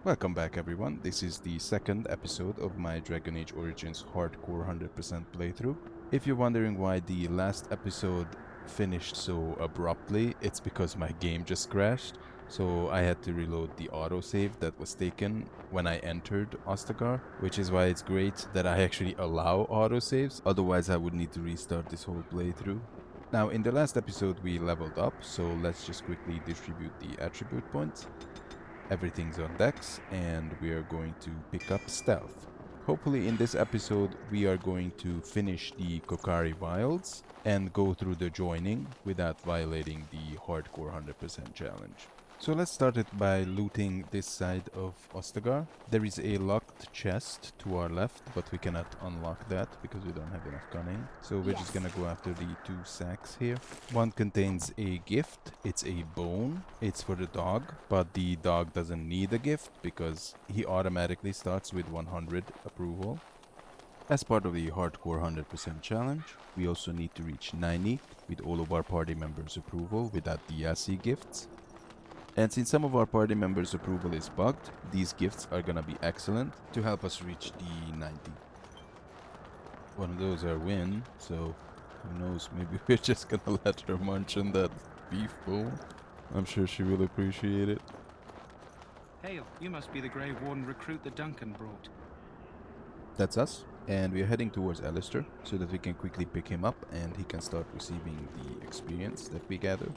Welcome back everyone, this is the second episode of my Dragon Age Origins Hardcore 100% playthrough. If you're wondering why the last episode finished so abruptly, it's because my game just crashed, so I had to reload the autosave that was taken when I entered Ostagar, which is why it's great that I actually allow autosaves, otherwise I would need to restart this whole playthrough. Now in the last episode we leveled up, so let's just quickly distribute the attribute points. Everything's on decks, and we are going to pick up stealth. Hopefully in this episode we are going to finish the Korcari Wilds and go through the joining without violating the hardcore 100% challenge. So let's start it by looting this side of Ostagar. There is a locked chest to our left, but we cannot unlock that because we don't have enough cunning. So we're just gonna go after the two sacks here. One contains a gift. It's a bone. It's for the dog, but the dog doesn't need a gift because he automatically starts with 100 approval. As part of the hardcore 100% challenge, we also need to reach 90 with all of our party members' approval without DLC gifts. And since some of our party members' approval is bugged, these gifts are gonna be excellent to help us reach the 90. One of those are win, so who knows, maybe we're just gonna let her munch on that beef bowl. I'm sure she will appreciate it. Hail, you must be the Grey Warden recruit that Duncan brought. That's us, and we are heading towards Alistair so that we can quickly pick him up and he can start receiving the experience that we gather.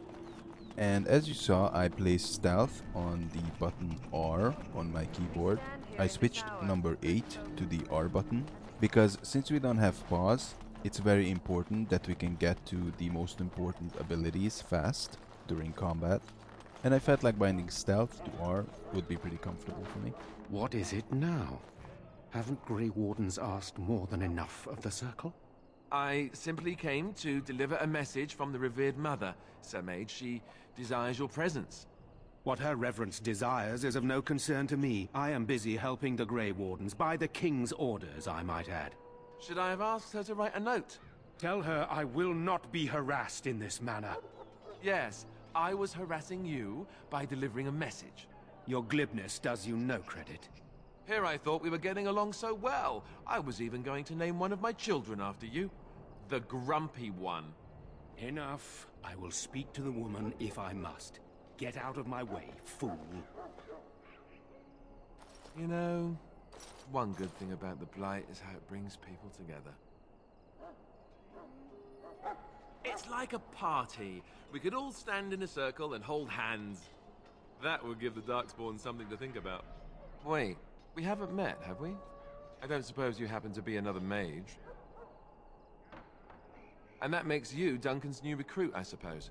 And as you saw, I placed stealth on the button R on my keyboard. I switched number 8 to the R button because since we don't have pause, it's very important that we can get to the most important abilities fast during combat. And I felt like binding stealth to R would be pretty comfortable for me. What is it now? Haven't Grey Wardens asked more than enough of the Circle? I simply came to deliver a message from the revered mother, Sir Mage. She desires your presence. What her reverence desires is of no concern to me. I am busy helping the Grey Wardens, by the King's orders, I might add. Should I have asked her to write a note? Tell her I will not be harassed in this manner. Yes, I was harassing you by delivering a message. Your glibness does you no credit. Here I thought we were getting along so well. I was even going to name one of my children after you. The Grumpy One. Enough. I will speak to the woman if I must. Get out of my way, fool. You know, one good thing about the Blight is how it brings people together. It's like a party. We could all stand in a circle and hold hands. That would give the Darkspawn something to think about. Wait, we haven't met, have we? I don't suppose you happen to be another mage. And that makes you Duncan's new recruit, I suppose.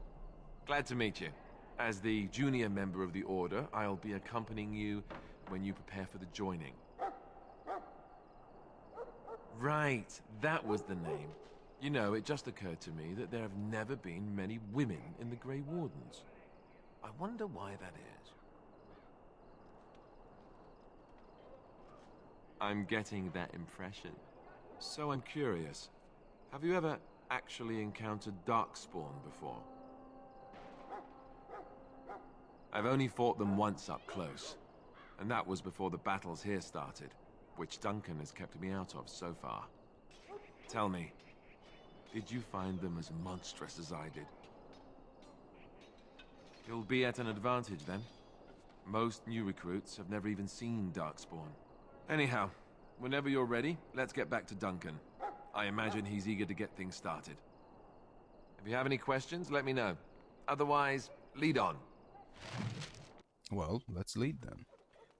Glad to meet you. As the junior member of the Order, I'll be accompanying you when you prepare for the joining. Right, that was the name. You know, it just occurred to me that there have never been many women in the Grey Wardens. I wonder why that is. I'm getting that impression. So I'm curious. Have you ever actually encountered Darkspawn before? I've only fought them once up close, and that was before the battles here started, which Duncan has kept me out of so far. Tell me, did you find them as monstrous as I did? You'll be at an advantage then. Most new recruits have never even seen Darkspawn. Anyhow, whenever you're ready, let's get back to Duncan. I imagine he's eager to get things started. If you have any questions, let me know. Otherwise, lead on. Well, let's lead then.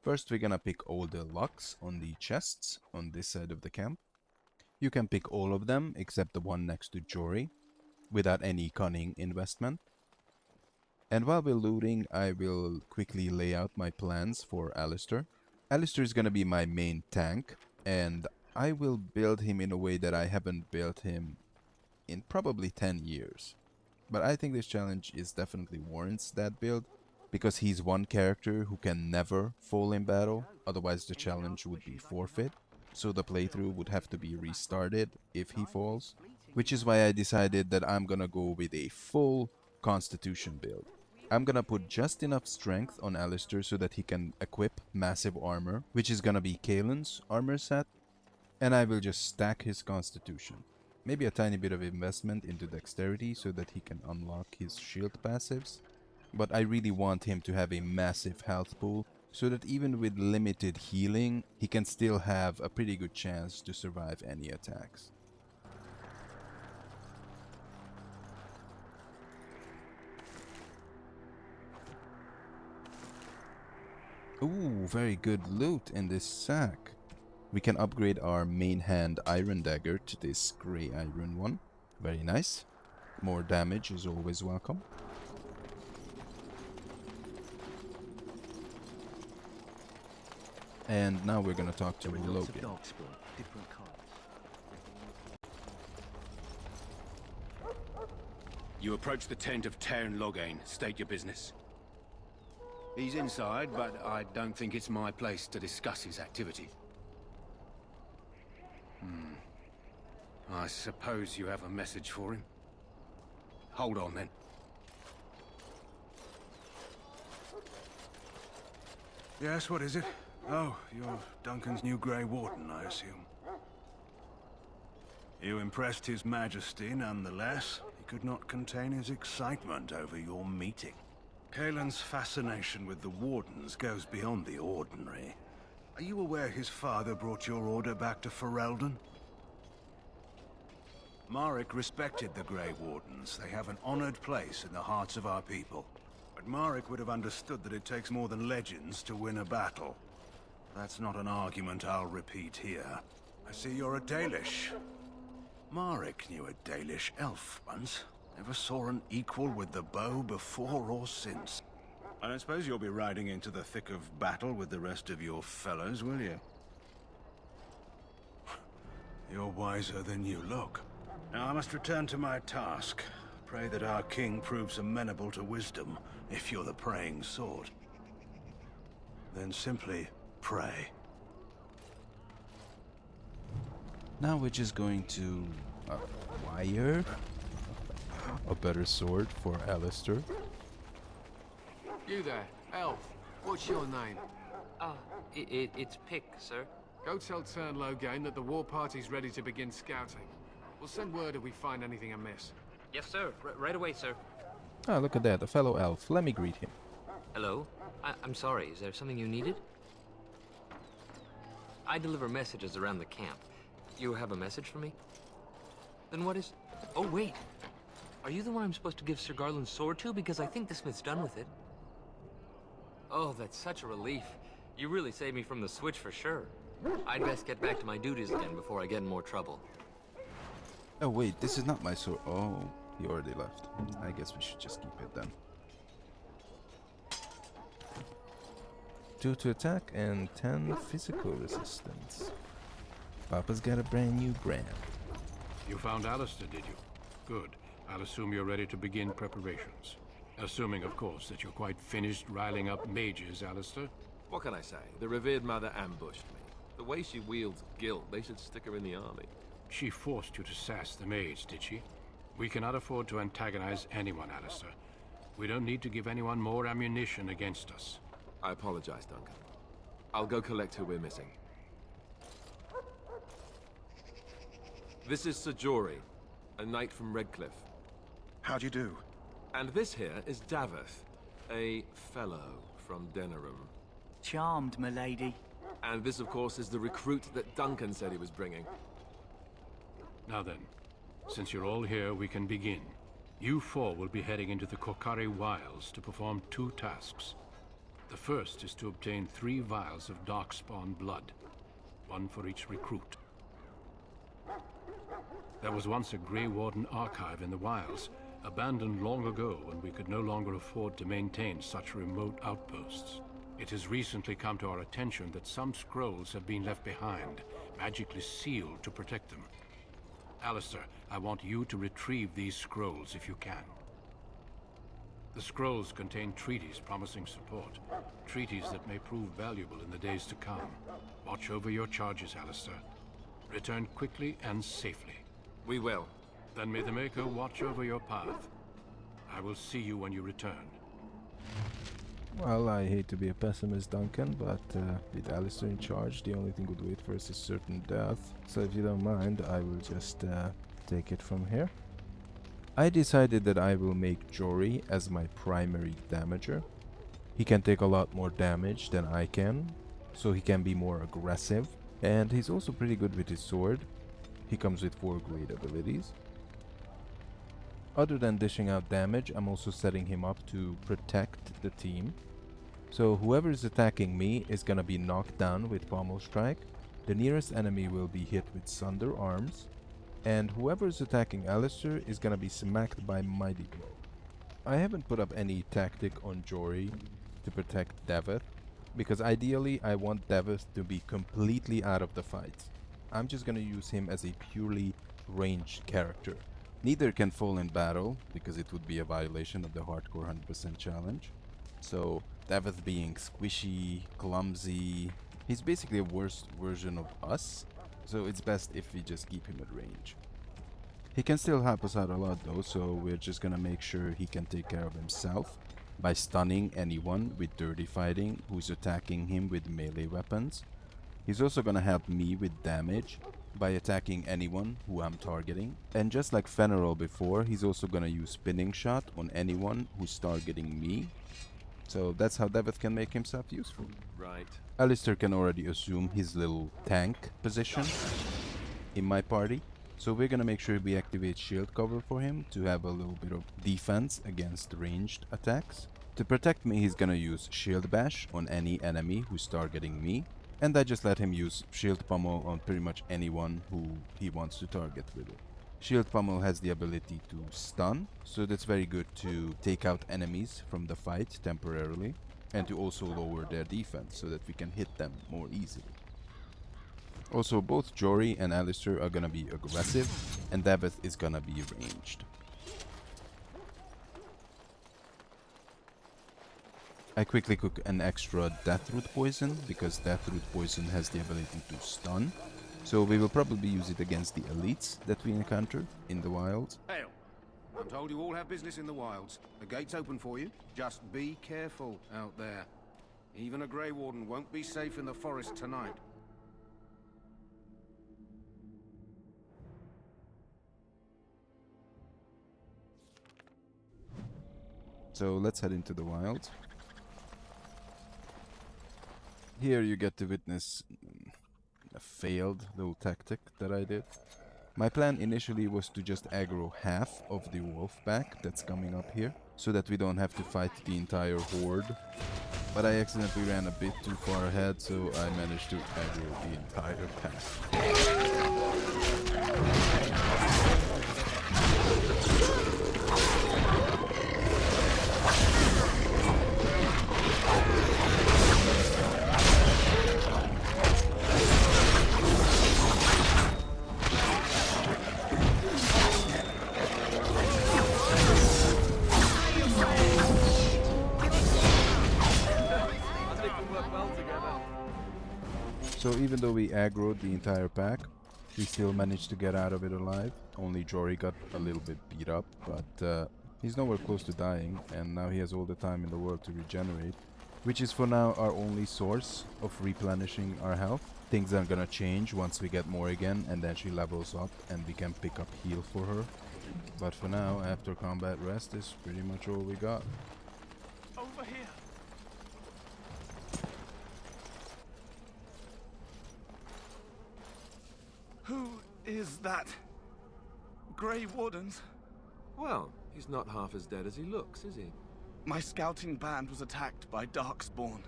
First we're gonna pick all the locks on the chests on this side of the camp. You can pick all of them except the one next to Jory, without any cunning investment. And while we're looting, I will quickly lay out my plans for Alistair. Alistair is gonna be my main tank, and I will build him in a way that I haven't built him in probably 10 years. But I think this challenge is definitely warrants that build, because he's one character who can never fall in battle, otherwise the challenge would be forfeit. So the playthrough would have to be restarted if he falls, which is why I decided that I'm gonna go with a full Constitution build. I'm gonna put just enough strength on Alistair so that he can equip massive armor, which is gonna be Kaelin's armor set, and I will just stack his constitution. Maybe a tiny bit of investment into dexterity so that he can unlock his shield passives. But I really want him to have a massive health pool so that even with limited healing, he can still have a pretty good chance to survive any attacks. Ooh, very good loot in this sack. We can upgrade our main hand iron dagger to this grey iron one. Very nice. More damage is always welcome. And now we're gonna talk to Logan. You approach the tent of Tairn Loghain. State your business. He's inside, but I don't think it's my place to discuss his activity. I suppose you have a message for him. Hold on, then. Yes, what is it? Oh, you're Duncan's new Grey Warden, I assume. You impressed His Majesty, nonetheless. He could not contain his excitement over your meeting. Kaelin's fascination with the Wardens goes beyond the ordinary. Are you aware his father brought your order back to Ferelden? Marek respected the Grey Wardens. They have an honored place in the hearts of our people. But Marek would have understood that it takes more than legends to win a battle. That's not an argument I'll repeat here. I see you're a Dalish. Marek knew a Dalish elf once. Never saw an equal with the bow before or since. I don't suppose you'll be riding into the thick of battle with the rest of your fellows, will you? You're wiser than you look. Now I must return to my task. Pray that our king proves amenable to wisdom, if you're the praying sort. Then simply pray. Now we're just going to acquire a better sword for Alistair. You there, elf. What's your name? It's Pick, sir. Go tell Tairn Loghain that the war party's ready to begin scouting. We'll send word if we find anything amiss. Yes, sir. Right away, sir. Ah, look at that, a fellow elf. Let me greet him. Hello? I'm sorry, is there something you needed? I deliver messages around the camp. You have a message for me? Then what is... Oh, wait! Are you the one I'm supposed to give Sir Garland's sword to? Because I think the smith's done with it. Oh, that's such a relief. You really saved me from the switch for sure. I'd best get back to my duties again before I get in more trouble. Oh wait, this is not my sword. Oh, he already left. I guess we should just keep it then. 2 to attack and 10 physical resistance. Papa's got a brand new brand. You found Alistair, did you? Good. I'll assume you're ready to begin preparations. Assuming, of course, that you're quite finished riling up mages, Alistair. What can I say? The revered mother ambushed me. The way she wields guilt, they should stick her in the army. She forced you to sass the mage, did she? We cannot afford to antagonize anyone, Alistair. We don't need to give anyone more ammunition against us. I apologize, Duncan. I'll go collect who we're missing. This is Sir Jory, a knight from Redcliffe. How'd you do? And this here is Daveth, a fellow from Denerim. Charmed, milady. And this, of course, is the recruit that Duncan said he was bringing. Now then, since you're all here, we can begin. You four will be heading into the Korcari Wilds to perform 2 tasks. The first is to obtain 3 vials of darkspawn blood, 1 for each recruit. There was once a Grey Warden archive in the wilds, abandoned long ago when we could no longer afford to maintain such remote outposts. It has recently come to our attention that some scrolls have been left behind, magically sealed to protect them. Alistair, I want you to retrieve these scrolls if you can. The scrolls contain treaties promising support, treaties that may prove valuable in the days to come. Watch over your charges, Alistair. Return quickly and safely. We will. Then may the Maker watch over your path. I will see you when you return. Well, I hate to be a pessimist, Duncan, but with Alistair in charge, the only thing we'd wait for is a certain death. So if you don't mind, I will just take it from here. I decided that I will make Jory as my primary damager. He can take a lot more damage than I can, so he can be more aggressive. And he's also pretty good with his sword. He comes with 4 great abilities. Other than dishing out damage, I'm also setting him up to protect the team. So whoever is attacking me is gonna be knocked down with Pommel Strike. The nearest enemy will be hit with Sunder Arms. And whoever is attacking Alistair is gonna be smacked by Mighty Blow. I haven't put up any tactic on Jory to protect Daveth, because ideally I want Daveth to be completely out of the fight. I'm just gonna use him as a purely ranged character. Neither can fall in battle, because it would be a violation of the Hardcore 100% challenge. So Daveth being squishy, clumsy, he's basically a worse version of us, so it's best if we just keep him at range. He can still help us out a lot though, so we're just gonna make sure he can take care of himself by stunning anyone with dirty fighting who's attacking him with melee weapons. He's also gonna help me with damage by attacking anyone who I'm targeting. And just like Fenarol before, he's also gonna use Spinning Shot on anyone who's targeting me. So that's how Daveth can make himself useful. Right. Alistair can already assume his little tank position in my party. So we're gonna make sure we activate shield cover for him to have a little bit of defense against ranged attacks. To protect me, he's gonna use Shield Bash on any enemy who's targeting me. And I just let him use Shield Pummel on pretty much anyone who he wants to target with it. Shield Pummel has the ability to stun, so that's very good to take out enemies from the fight temporarily, and to also lower their defense so that we can hit them more easily. Also, both Jory and Alistair are gonna be aggressive, and Daveth is gonna be ranged. I quickly cook an extra Deathroot Poison, because Deathroot Poison has the ability to stun. So we will probably use it against the elites that we encounter in the wilds. Hell, I'm told you all have business in the wilds. The gate's open for you. Just be careful out there. Even a Grey Warden won't be safe in the forest tonight. So let's head into the wilds. Here you get to witness a failed little tactic that I did. My plan initially was to just aggro half of the wolf pack that's coming up here, so that we don't have to fight the entire horde. But I accidentally ran a bit too far ahead, so I managed to aggro the entire pack. So even though we aggroed the entire pack, we still managed to get out of it alive. Only Jory got a little bit beat up, but he's nowhere close to dying, and now he has all the time in the world to regenerate, which is for now our only source of replenishing our health. Things are gonna change once we get more again, and then she levels up and we can pick up heal for her. But for now, after combat rest is pretty much all we got. Over here. Who is that? Grey Wardens? Well, he's not half as dead as he looks, is he? My scouting band was attacked by Darkspawn.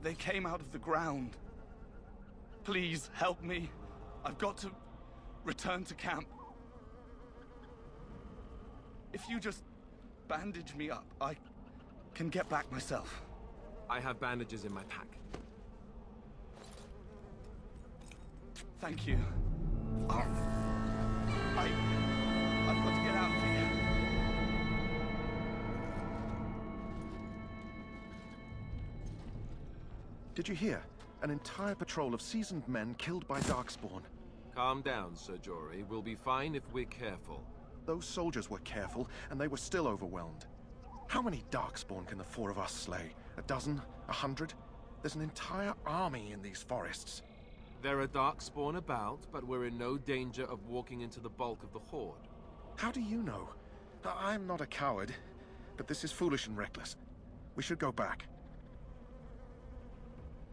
They came out of the ground. Please help me. I've got to return to camp. If you just bandage me up, I can get back myself. I have bandages in my pack. Thank you. I've got to get out of here. Did you hear? An entire patrol of seasoned men killed by Darkspawn. Calm down, Sir Jory. We'll be fine if we're careful. Those soldiers were careful, and they were still overwhelmed. How many Darkspawn can the four of us slay? A dozen? 100? There's an entire army in these forests. There are Darkspawn about, but we're in no danger of walking into the bulk of the Horde. How do you know? I'm not a coward, but this is foolish and reckless. We should go back.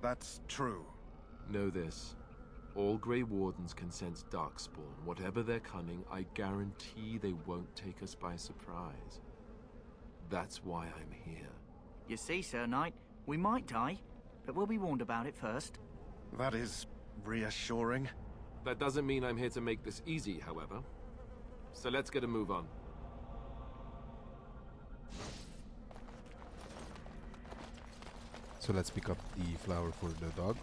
That's true. Know this. All Grey Wardens can sense Darkspawn. Whatever their cunning, I guarantee they won't take us by surprise. That's why I'm here. You see, Sir Knight, we might die, but we'll be warned about it first. That is reassuring. That doesn't mean I'm here to make this easy, however. So let's get a move on. So let's pick up the flower for the dog.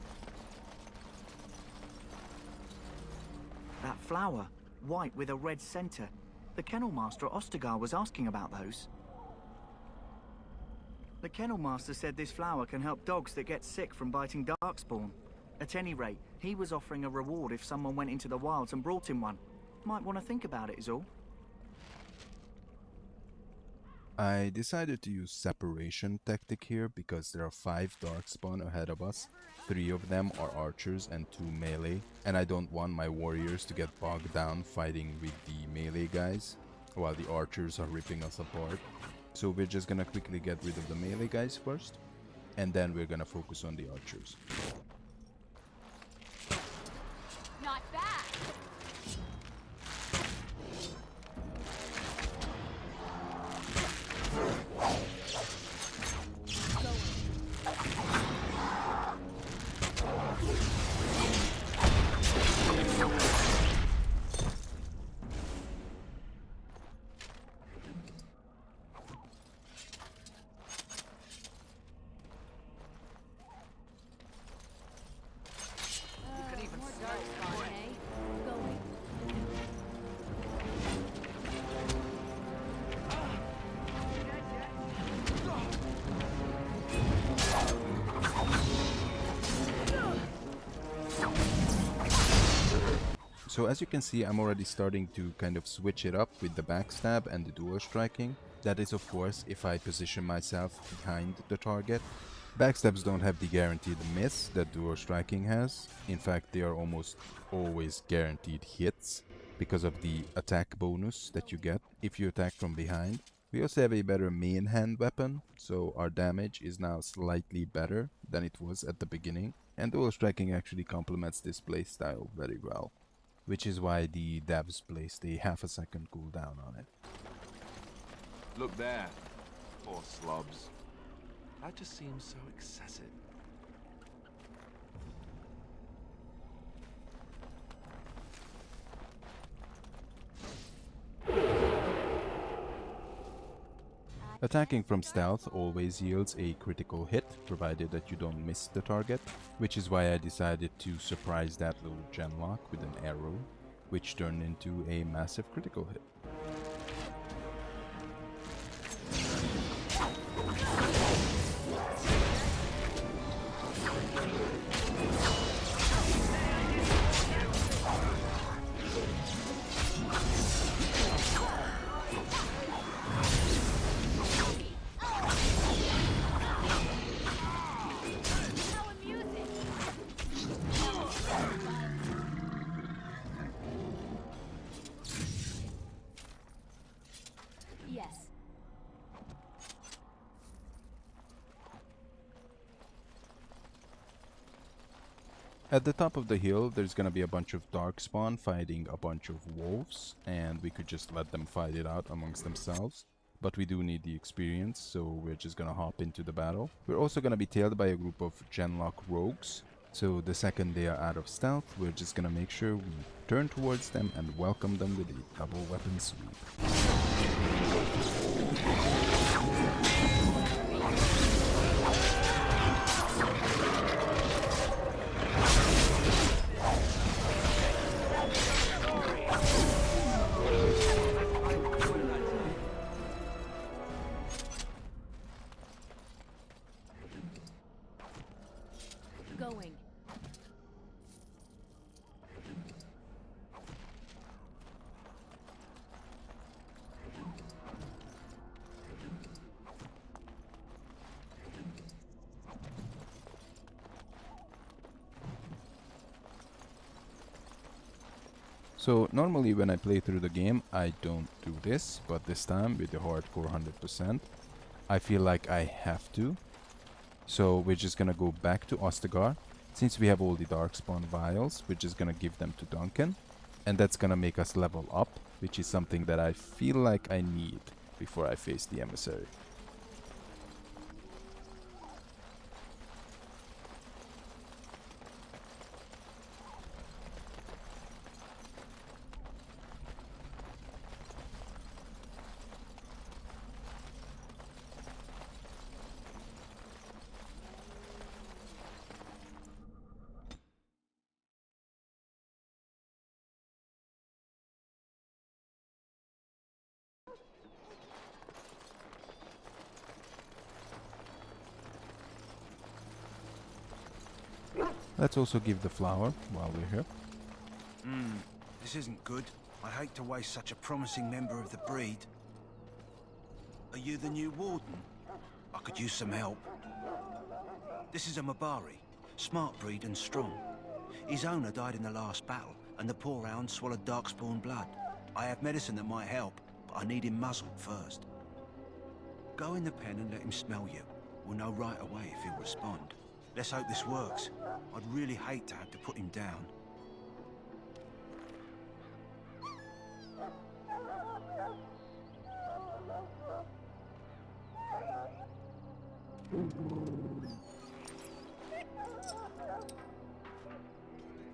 That flower, white with a red center. The Kennel Master at Ostagar was asking about those. The Kennel Master said this flower can help dogs that get sick from biting Darkspawn. At any rate, he was offering a reward if someone went into the wilds and brought him one. Might want to think about it is all. I decided to use separation tactic here because there are 5 Darkspawn ahead of us. 3 of them are archers and 2 melee, and I don't want my warriors to get bogged down fighting with the melee guys while the archers are ripping us apart. So we're just gonna quickly get rid of the melee guys first, and then we're gonna focus on the archers. Not bad. So as you can see, I'm already starting to kind of switch it up with the backstab and the dual striking. That is of course if I position myself behind the target. Backstabs don't have the guaranteed miss that dual striking has. In fact, they are almost always guaranteed hits because of the attack bonus that you get if you attack from behind. We also have a better main hand weapon, so our damage is now slightly better than it was at the beginning. And dual striking actually complements this playstyle very well, which is why the devs placed a half-a-second cooldown on it. Look there. Poor slobs. That just seems so excessive. Attacking from stealth always yields a critical hit, provided that you don't miss the target, which is why I decided to surprise that little genlock with an arrow, which turned into a massive critical hit. Yes. At the top of the hill, there's gonna be a bunch of Darkspawn fighting a bunch of wolves, and we could just let them fight it out amongst themselves. But we do need the experience, so we're just gonna hop into the battle. We're also gonna be tailed by a group of genlock rogues, so the second they are out of stealth, we're just gonna make sure we turn towards them and welcome them with a double weapon sweep. Going. So normally when I play through the game, I don't do this, but this time with the hardcore 100%, I feel like I have to. So we're just gonna go back to Ostagar. Since we have all the Darkspawn vials, we're just gonna give them to Duncan. And that's gonna make us level up, which is something that I feel like I need before I face the emissary. Let's also give the flower while we're here. This isn't good. I hate to waste such a promising member of the breed. Are you the new warden? I could use some help. This is a Mabari, smart breed and strong. His owner died in the last battle, and the poor hound swallowed Darkspawn blood. I have medicine that might help, but I need him muzzled first. Go in the pen and let him smell you. We'll know right away if he'll respond. Let's hope this works. I'd really hate to have to put him down.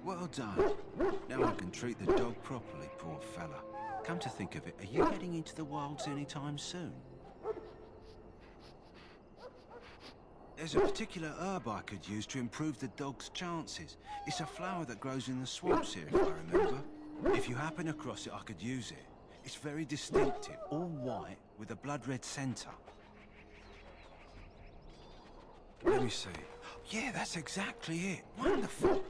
Well done. Now I can treat the dog properly, poor fella. Come to think of it, are you heading into the wilds anytime soon? There's a particular herb I could use to improve the dog's chances. It's a flower that grows in the swamps here, if I remember. If you happen across it, I could use it. It's very distinctive, all white, with a blood-red centre. Let me see. Yeah, that's exactly it. Wonderful.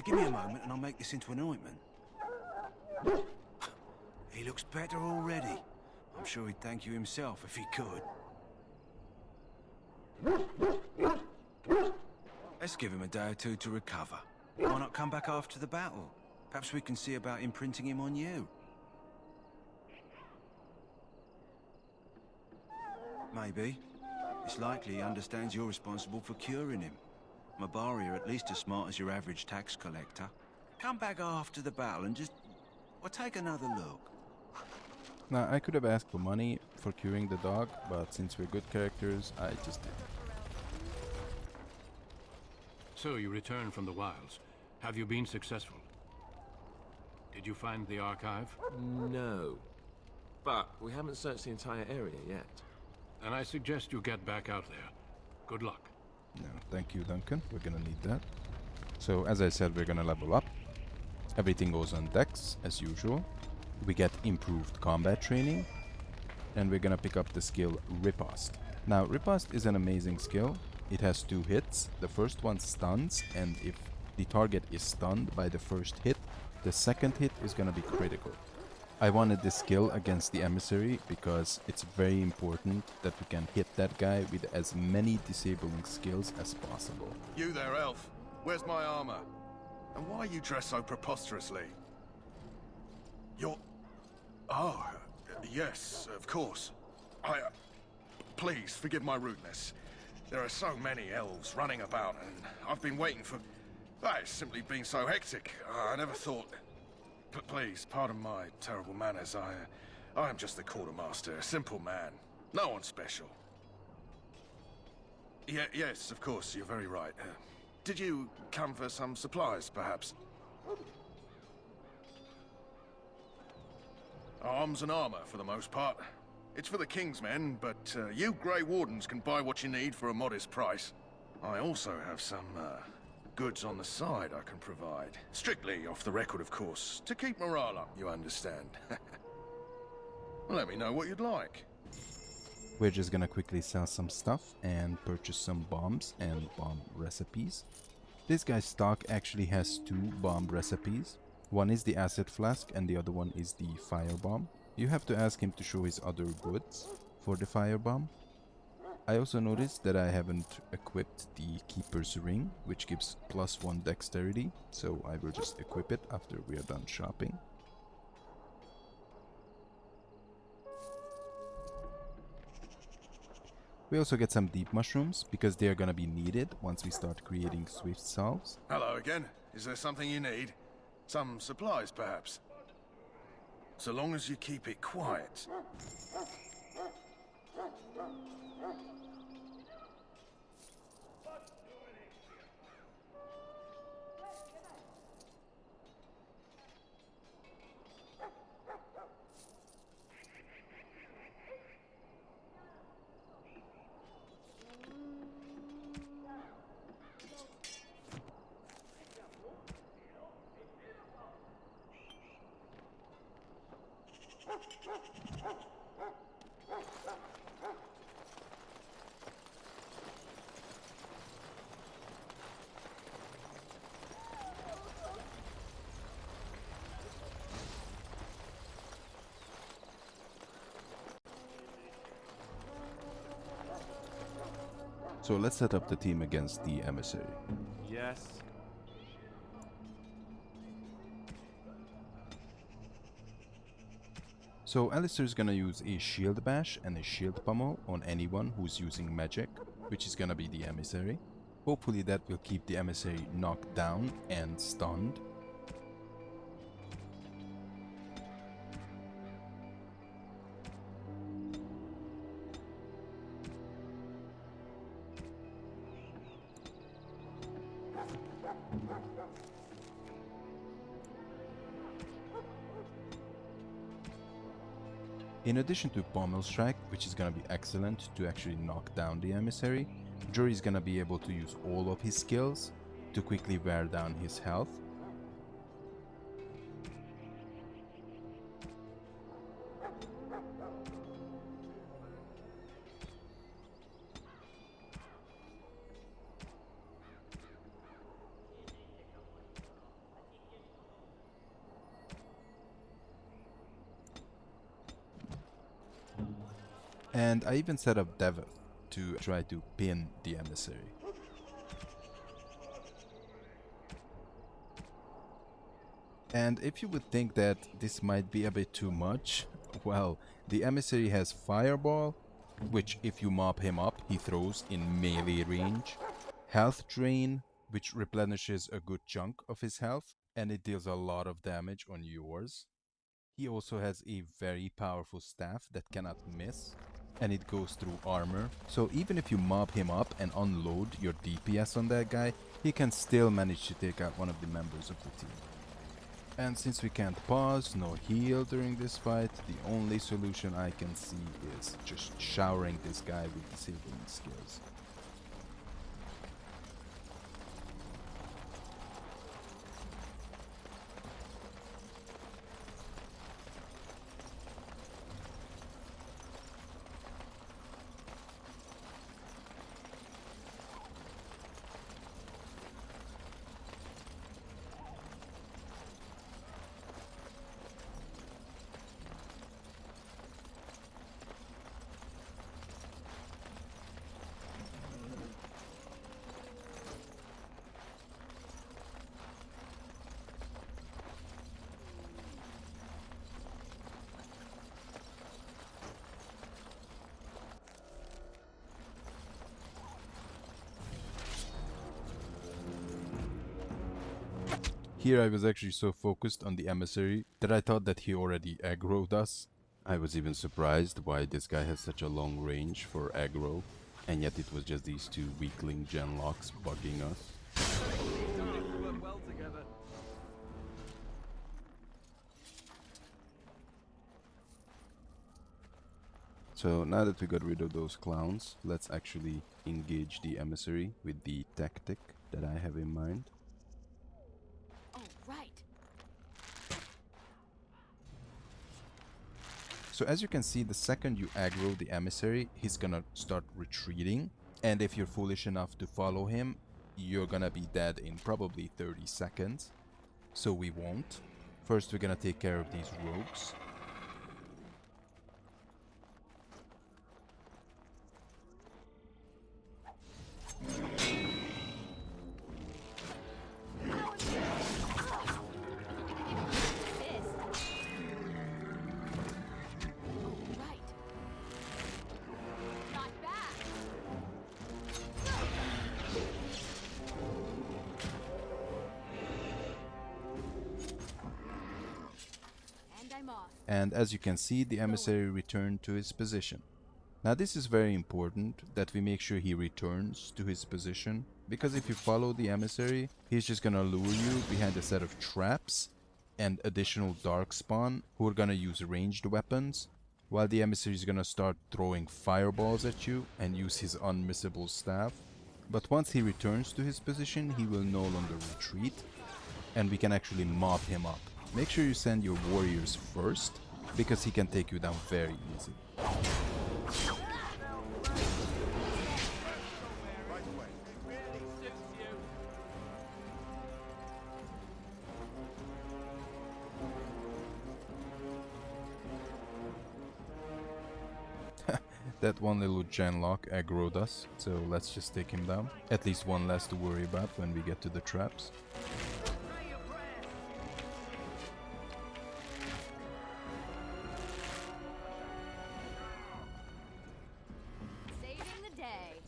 Give me a moment and I'll make this into an ointment. He looks better already. I'm sure he'd thank you himself if he could. Let's give him a day or two to recover. Why not come back after the battle? Perhaps we can see about imprinting him on you. Maybe. It's likely he understands you're responsible for curing him. Mabari are at least as smart as your average tax collector. Come back after the battle and just... well, take another look. Now, I could have asked for money for curing the dog, but since we're good characters, I just did. So you returned from the wilds. Have you been successful? Did you find the archive? No. But we haven't searched the entire area yet. Then I suggest you get back out there. Good luck. No, thank you, Duncan. We're gonna need that. So, as I said, we're gonna level up. Everything goes on dex, as usual. We get improved combat training. And we're gonna pick up the skill Riposte. Now, Riposte is an amazing skill. It has 2 hits. The first one stuns, and if the target is stunned by the first hit, the second hit is gonna be critical. I wanted this skill against the emissary because it's very important that we can hit that guy with as many disabling skills as possible. You there, elf. Where's my armor? And why are you dressed so preposterously? You're... oh, yes, of course. Please, forgive my rudeness. There are so many elves running about, and I've been waiting for... it's simply been so hectic. I never thought... Please, pardon my terrible manners. I am just the quartermaster, a simple man. No one special. Yes, of course, you're very right. Did you come for some supplies, perhaps? Arms and armor, for the most part. It's for the King's men, but you Grey Wardens can buy what you need for a modest price. I also have some, goods on the side I can provide. Strictly off the record, of course, to keep morale up, you understand. Let me know what you'd like. We're just gonna quickly sell some stuff and purchase some bombs and bomb recipes. This guy's stock actually has 2 bomb recipes. One is the acid flask and the other one is the firebomb. You have to ask him to show his other goods for the firebomb. I also noticed that I haven't equipped the Keeper's Ring, which gives +1 dexterity, so I will just equip it after we are done shopping. We also get some deep mushrooms, because they are gonna be needed once we start creating swift salves. Hello again. Is there something you need? Some supplies, perhaps? So long as you keep it quiet. So let's set up the team against the emissary. Yes. So Alistair's gonna use a shield bash and a shield pummel on anyone who's using magic, which is gonna be the emissary. Hopefully that will keep the emissary knocked down and stunned. In addition to Pommel Strike, which is gonna be excellent to actually knock down the emissary, Jory is gonna be able to use all of his skills to quickly wear down his health. And I even set up Devith to try to pin the emissary. And if you would think that this might be a bit too much, well, the emissary has Fireball, which if you mop him up, he throws in melee range. Health Drain, which replenishes a good chunk of his health, and it deals a lot of damage on yours. He also has a very powerful staff that cannot miss, and it goes through armor. So even if you mob him up and unload your DPS on that guy, he can still manage to take out one of the members of the team. And since we can't pause nor heal during this fight, the only solution I can see is just showering this guy with disabling skills. Here I was actually so focused on the emissary that I thought that he already aggroed us. I was even surprised why this guy has such a long range for aggro, and yet it was just these two weakling genlocks bugging us. So now that we got rid of those clowns, let's actually engage the emissary with the tactic that I have in mind. Right. So as you can see, the second you aggro the emissary, he's gonna start retreating. And if you're foolish enough to follow him, you're gonna be dead in probably 30 seconds. So we won't. First we're gonna take care of these rogues. And as you can see, the emissary returned to his position. Now this is very important that we make sure he returns to his position, because if you follow the emissary, he's just gonna lure you behind a set of traps and additional darkspawn who are gonna use ranged weapons, while the emissary is gonna start throwing fireballs at you and use his unmissable staff. But once he returns to his position, he will no longer retreat, and we can actually mop him up. Make sure you send your warriors first, because he can take you down very easy. That one little genlock aggroed us, so let's just take him down. At least one less to worry about when we get to the traps. Saving the day.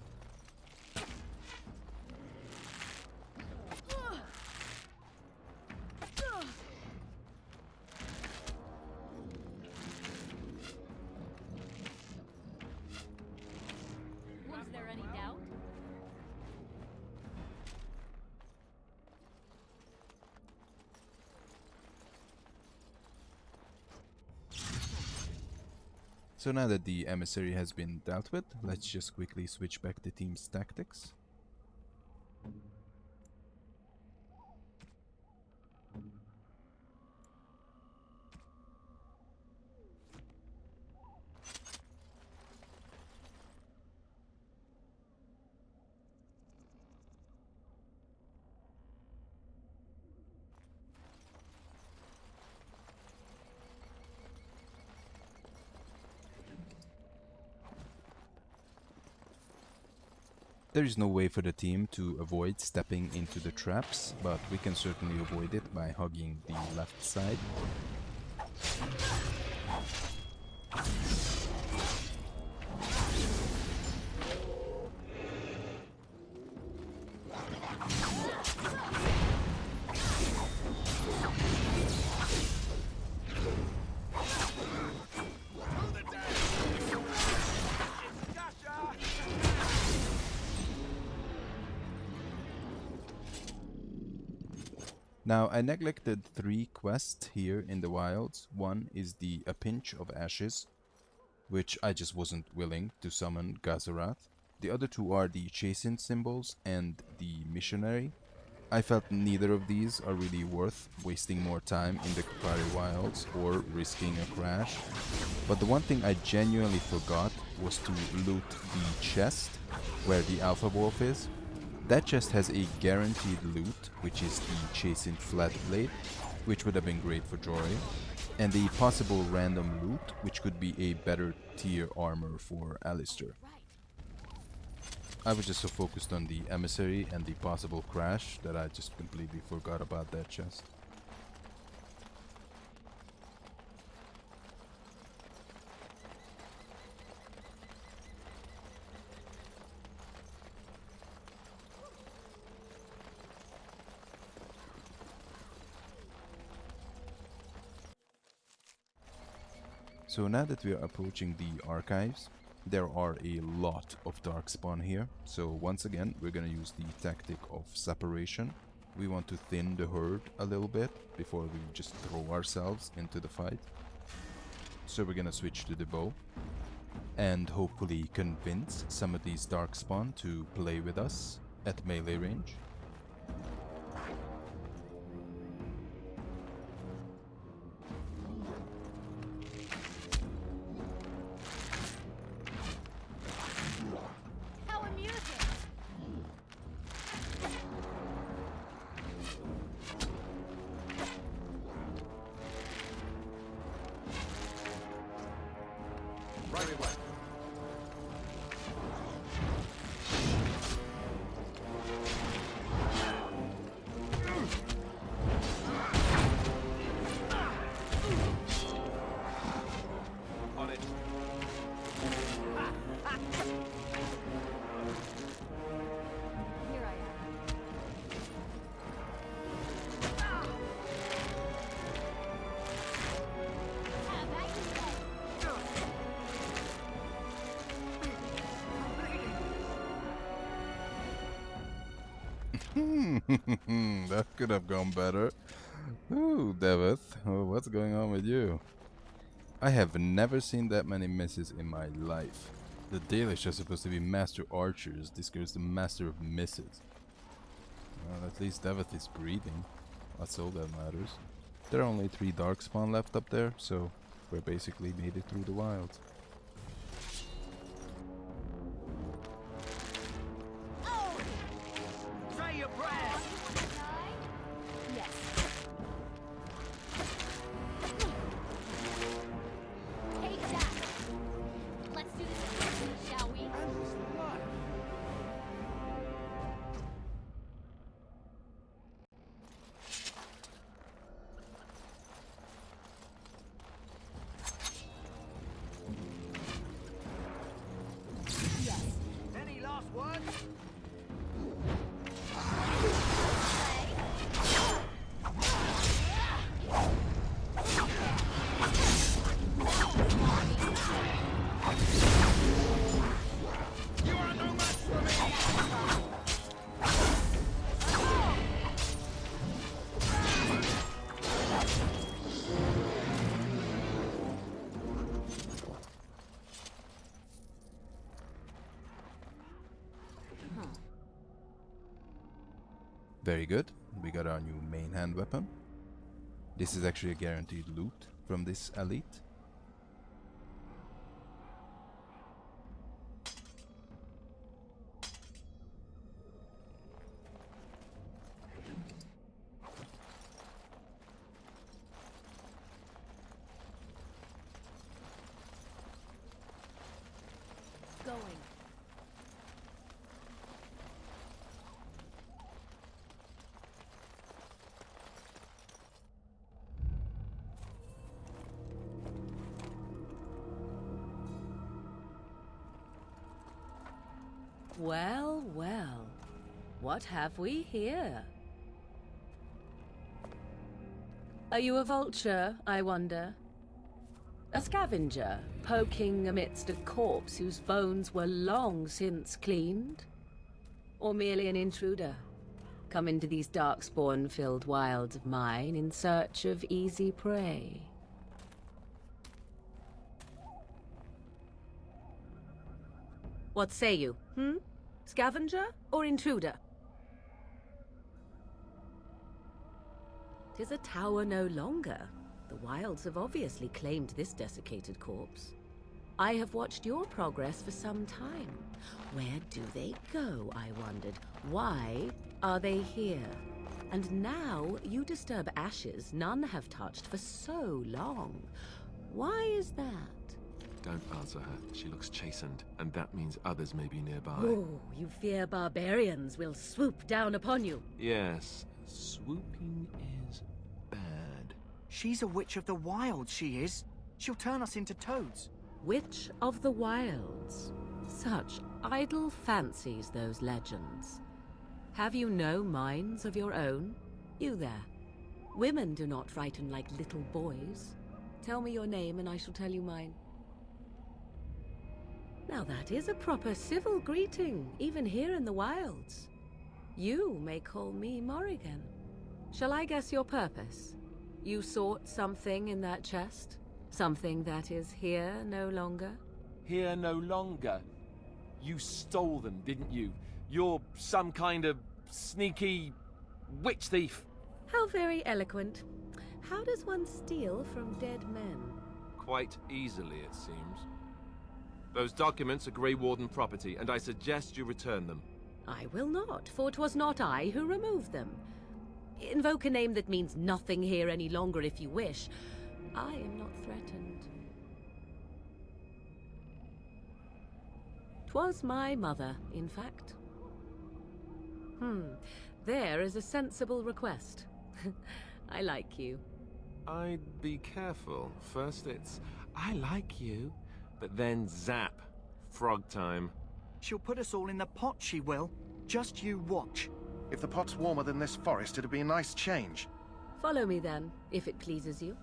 Was there any doubt? So now that the emissary has been dealt with, let's just quickly switch back the team's tactics. There is no way for the team to avoid stepping into the traps, but we can certainly avoid it by hugging the left side. Now, I neglected 3 quests here in the wilds. One is the A Pinch of Ashes, which I just wasn't willing to summon Gazarath. The other 2 are the Chastened Symbols and the Missionary. I felt neither of these are really worth wasting more time in the Korcari Wilds or risking a crash. But the one thing I genuinely forgot was to loot the chest where the Alpha Wolf is. That chest has a guaranteed loot, which is the Chastened Flat Blade, which would have been great for Jory, and the possible random loot, which could be a better tier armor for Alistair. I was just so focused on the emissary and the possible crash that I just completely forgot about that chest. So now that we are approaching the archives, there are a lot of darkspawn here. So once again, we're gonna use the tactic of separation. We want to thin the herd a little bit before we just throw ourselves into the fight. So we're gonna switch to the bow and hopefully convince some of these darkspawn to play with us at melee range. How amusing! Right away. On it. Here I am. Have That could have gone better. Ooh, Devith, oh, what's going on with you? I have never seen that many misses in my life. The Dalish are supposed to be master archers. This girl's the master of misses. Well, at least Devith is breathing. That's all that matters. There are only 3 darkspawn left up there, so we're basically made it through the wilds. Say your prayers! Yes. Take that. Let's do this quickly, shall we? Any last words? Very good. We got our new main hand weapon. This is actually a guaranteed loot from this elite. Going. Well, well. What have we here? Are you a vulture, I wonder? A scavenger, poking amidst a corpse whose bones were long since cleaned? Or merely an intruder, come into these darkspawn-filled wilds of mine in search of easy prey? What say you, Scavenger or intruder? 'Tis a tower no longer. The wilds have obviously claimed this desiccated corpse. I have watched your progress for some time. Where do they go, I wondered? Why are they here? And now you disturb ashes none have touched for so long. Why is that? Don't answer her. She looks chastened, and that means others may be nearby. Oh, you fear barbarians will swoop down upon you. Yes, swooping is bad. She's a witch of the wilds, she is. She'll turn us into toads. Witch of the Wilds. Such idle fancies, those legends. Have you no minds of your own? You there. Women do not frighten like little boys. Tell me your name and I shall tell you mine. Now that is a proper civil greeting, even here in the wilds. You may call me Morrigan. Shall I guess your purpose? You sought something in that chest? Something that is here no longer? Here no longer. You stole them, didn't you? You're some kind of sneaky witch thief. How very eloquent. How does one steal from dead men? Quite easily, it seems. Those documents are Grey Warden property, and I suggest you return them. I will not, for 'twas not I who removed them. Invoke a name that means nothing here any longer if you wish. I am not threatened. 'Twas my mother, in fact. There is a sensible request. I like you. I'd be careful. First it's, I like you, but then zap. Frog time. She'll put us all in the pot, she will. Just you watch. If the pot's warmer than this forest, it'd be a nice change. Follow me then, if it pleases you.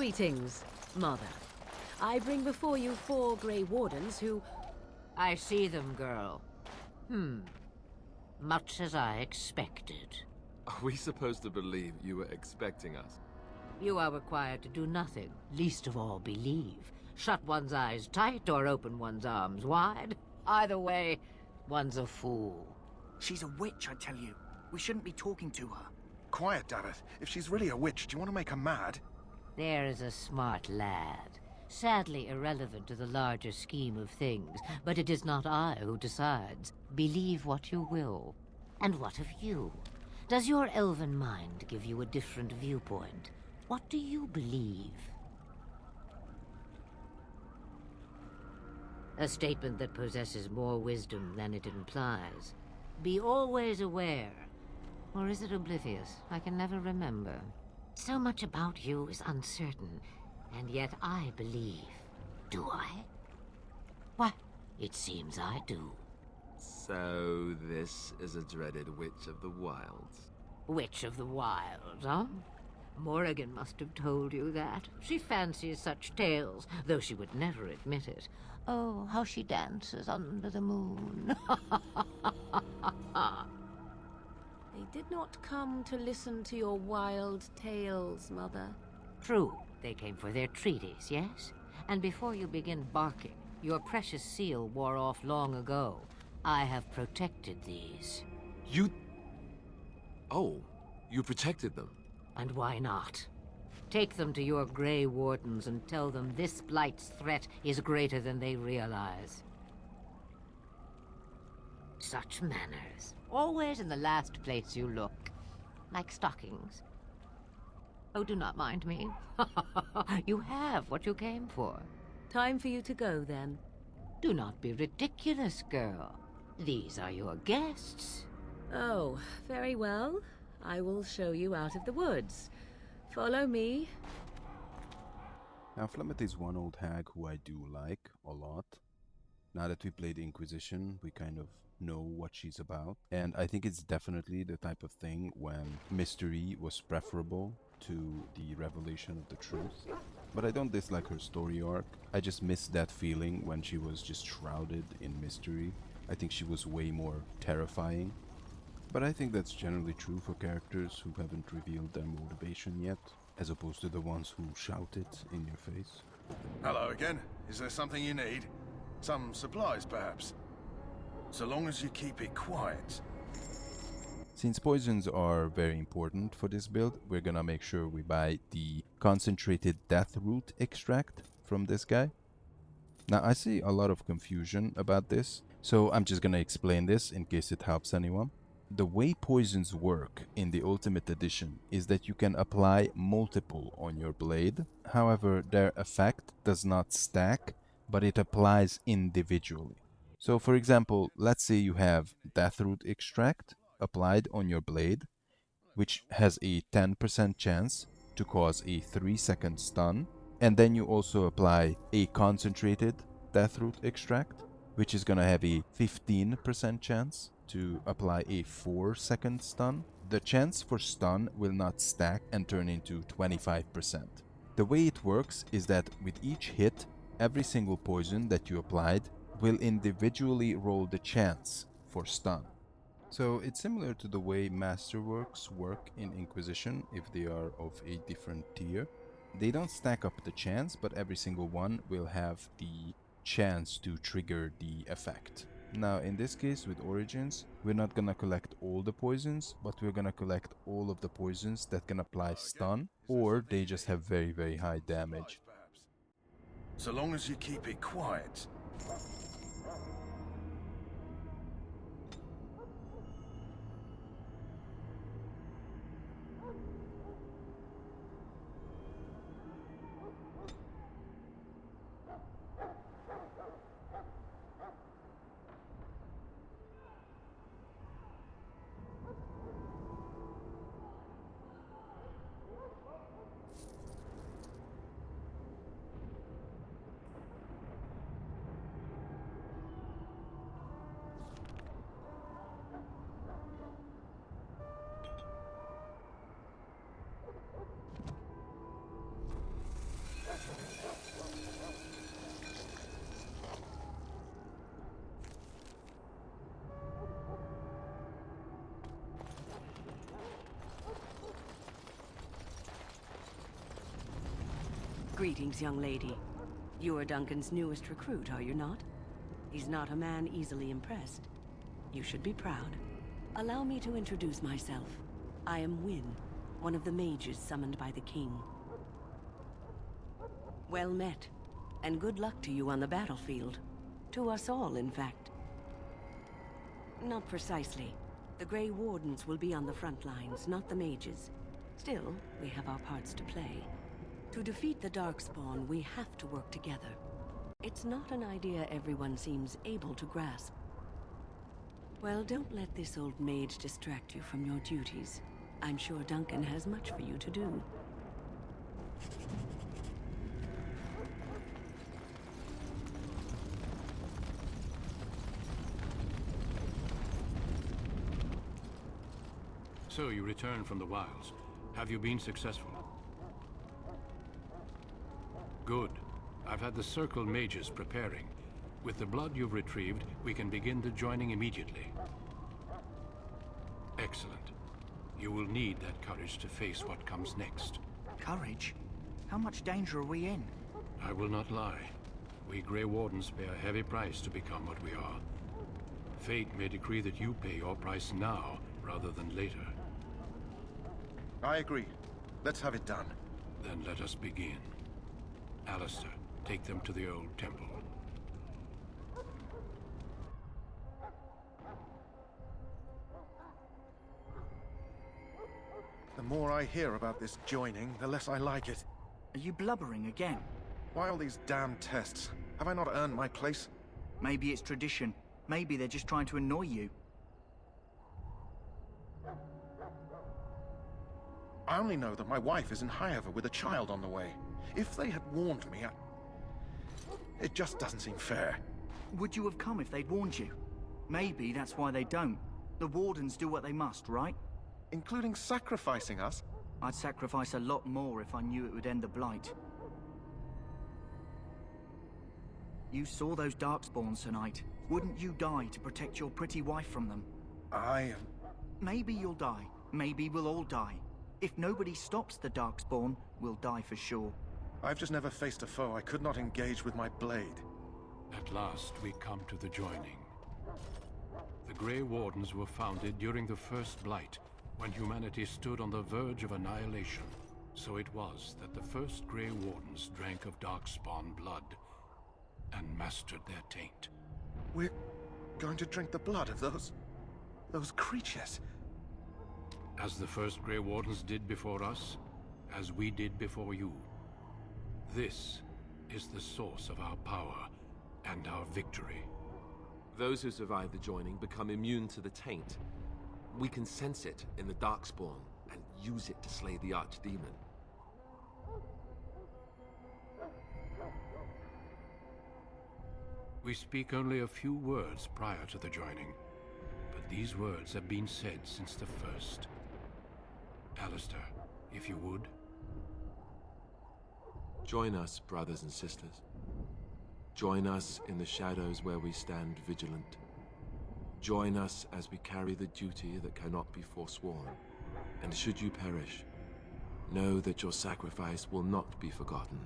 Greetings, Mother. I bring before you 4 Grey Wardens who... I see them, girl. Much as I expected. Are we supposed to believe you were expecting us? You are required to do nothing, least of all believe. Shut one's eyes tight or open one's arms wide. Either way, one's a fool. She's a witch, I tell you. We shouldn't be talking to her. Quiet, Davith. If she's really a witch, do you want to make her mad? There is a smart lad. Sadly irrelevant to the larger scheme of things, but it is not I who decides. Believe what you will. And what of you? Does your elven mind give you a different viewpoint? What do you believe? A statement that possesses more wisdom than it implies. Be always aware. Or is it oblivious? I can never remember. So much about you is uncertain, and yet I believe. Do I? Why, it seems I do. So this is a dreaded Witch of the Wilds. Witch of the Wilds, huh? Morrigan must have told you that. She fancies such tales, though she would never admit it. Oh, how she dances under the moon. They did not come to listen to your wild tales, Mother. True, they came for their treaties, yes? And before you begin barking, your precious seal wore off long ago. I have protected these. You... Oh, you protected them. And why not? Take them to your Grey Wardens and tell them this Blight's threat is greater than they realize. Such manners. Always in the last place you look. Like stockings. Oh, do not mind me. You have what you came for. Time for you to go, then. Do not be ridiculous, girl. These are your guests. Oh, very well. I will show you out of the woods. Follow me. Now, Flemeth is one old hag who I do like a lot. Now that we played Inquisition, we kind of know what she's about. And I think it's definitely the type of thing when mystery was preferable to the revelation of the truth. But I don't dislike her story arc. I just miss that feeling when she was just shrouded in mystery. I think she was way more terrifying. But I think that's generally true for characters who haven't revealed their motivation yet, as opposed to the ones who shout it in your face. Hello again. Is there something you need? Some supplies, perhaps? So long as you keep it quiet. Since poisons are very important for this build, we're gonna make sure we buy the concentrated death root extract from this guy. Now, I see a lot of confusion about this, so I'm just gonna explain this in case it helps anyone. The way poisons work in the Ultimate Edition is that you can apply multiple on your blade. However, their effect does not stack, but it applies individually. So for example, let's say you have Deathroot Extract applied on your blade, which has a 10% chance to cause a 3-second stun. And then you also apply a concentrated Deathroot Extract, which is gonna have a 15% chance to apply a 4-second stun. The chance for stun will not stack and turn into 25%. The way it works is that with each hit, every single poison that you applied will individually roll the chance for stun. So it's similar to the way Masterworks work in Inquisition if they are of a different tier. They don't stack up the chance, but every single one will have the chance to trigger the effect. Now in this case with Origins, we're not gonna collect all the poisons, but we're gonna collect all of the poisons that can apply stun, or they just have very, very high damage. So long as you keep it quiet. Greetings, young lady. You are Duncan's newest recruit, are you not? He's not a man easily impressed. You should be proud. Allow me to introduce myself. I am Wynne, one of the mages summoned by the king. Well met, and good luck to you on the battlefield. To us all, in fact. Not precisely. The Grey Wardens will be on the front lines, not the mages. Still, we have our parts to play. To defeat the Darkspawn, we have to work together. It's not an idea everyone seems able to grasp. Well, don't let this old mage distract you from your duties. I'm sure Duncan has much for you to do. So you returned from the wilds. Have you been successful? Good. I've had the Circle mages preparing. With the blood you've retrieved, we can begin the joining immediately. Excellent. You will need that courage to face what comes next. Courage? How much danger are we in? I will not lie. We Grey Wardens pay a heavy price to become what we are. Fate may decree that you pay your price now, rather than later. I agree. Let's have it done. Then let us begin. Alistair, take them to the old temple. The more I hear about this joining, the less I like it. Are you blubbering again? Why all these damn tests? Have I not earned my place? Maybe it's tradition. Maybe they're just trying to annoy you. I only know that my wife is in Highever with a child on the way. If they had warned me, it just doesn't seem fair. Would you have come if they'd warned you? Maybe that's why they don't. The Wardens do what they must, right? Including sacrificing us? I'd sacrifice a lot more if I knew it would end the Blight. You saw those Darkspawns tonight. Wouldn't you die to protect your pretty wife from them? Maybe you'll die. Maybe we'll all die. If nobody stops the Darkspawn, we'll die for sure. I've just never faced a foe I could not engage with my blade. At last, we come to the joining. The Grey Wardens were founded during the First Blight, when humanity stood on the verge of annihilation. So it was that the first Grey Wardens drank of Darkspawn blood and mastered their taint. We're going to drink the blood of those creatures. As the first Grey Wardens did before us, as we did before you. This is the source of our power and our victory. Those who survive the joining become immune to the taint. We can sense it in the Darkspawn and use it to slay the Archdemon. We speak only a few words prior to the joining, but these words have been said since the first. Alistair, if you would. Join us, brothers and sisters. Join us in the shadows where we stand vigilant. Join us as we carry the duty that cannot be forsworn. And should you perish, know that your sacrifice will not be forgotten.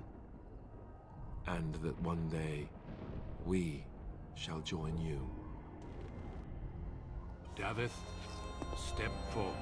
And that one day, we shall join you. Davith, step forward.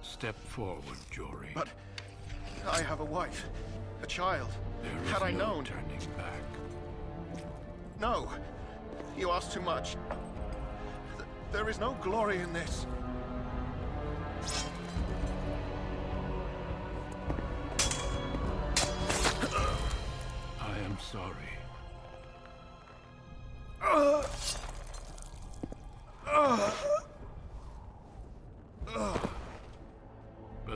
Step forward, Jory. But I have a wife, a child. Had I known... turning back. No, you ask too much. There is no glory in this. I am sorry.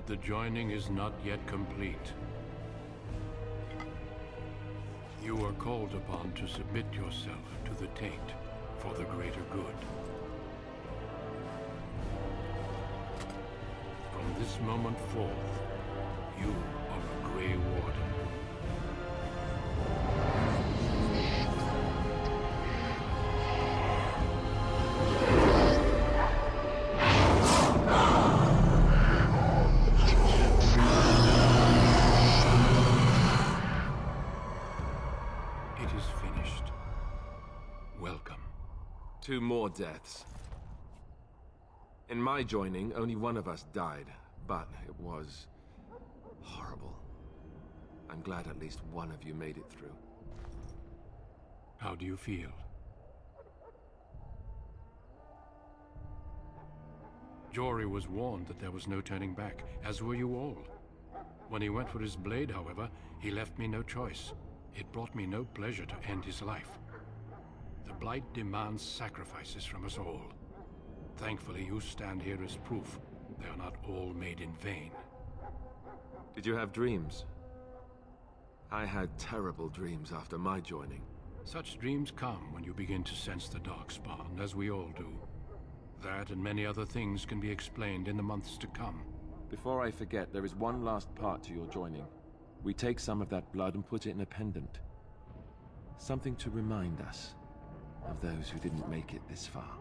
The joining is not yet complete. You are called upon to submit yourself to the taint for the greater good. From this moment forth, you are a Grey Warden. It is finished. Welcome. 2 more deaths. In my joining, only one of us died, but it was horrible. I'm glad at least one of you made it through. How do you feel? Jory was warned that there was no turning back, as were you all. When he went for his blade, however, he left me no choice. It brought me no pleasure to end his life. The Blight demands sacrifices from us all. Thankfully, you stand here as proof they are not all made in vain. Did you have dreams? I had terrible dreams after my joining. Such dreams come when you begin to sense the Darkspawn, as we all do. That and many other things can be explained in the months to come. Before I forget, there is one last part to your joining. We take some of that blood and put it in a pendant. Something to remind us of those who didn't make it this far.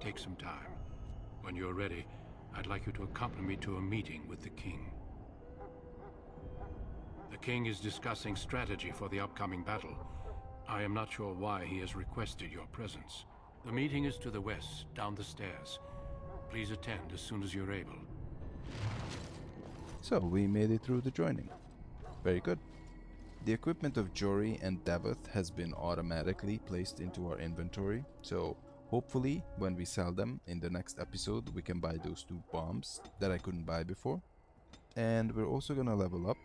Take some time. When you're ready, I'd like you to accompany me to a meeting with the King. The King is discussing strategy for the upcoming battle. I am not sure why he has requested your presence. The meeting is to the west, down the stairs. Please attend as soon as you're able. So, we made it through the joining. Very good. The equipment of Jory and Daveth has been automatically placed into our inventory, so hopefully when we sell them in the next episode we can buy those 2 bombs that I couldn't buy before. And we're also gonna level up.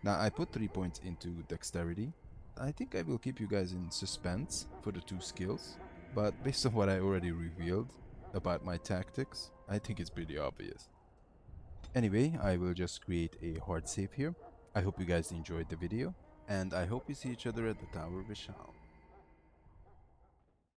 Now I put 3 points into dexterity. I think I will keep you guys in suspense for the 2 skills, but based on what I already revealed about my tactics, I think it's pretty obvious. Anyway, I will just create a hard save here. I hope you guys enjoyed the video, and I hope we see each other at the Tower of Vishal.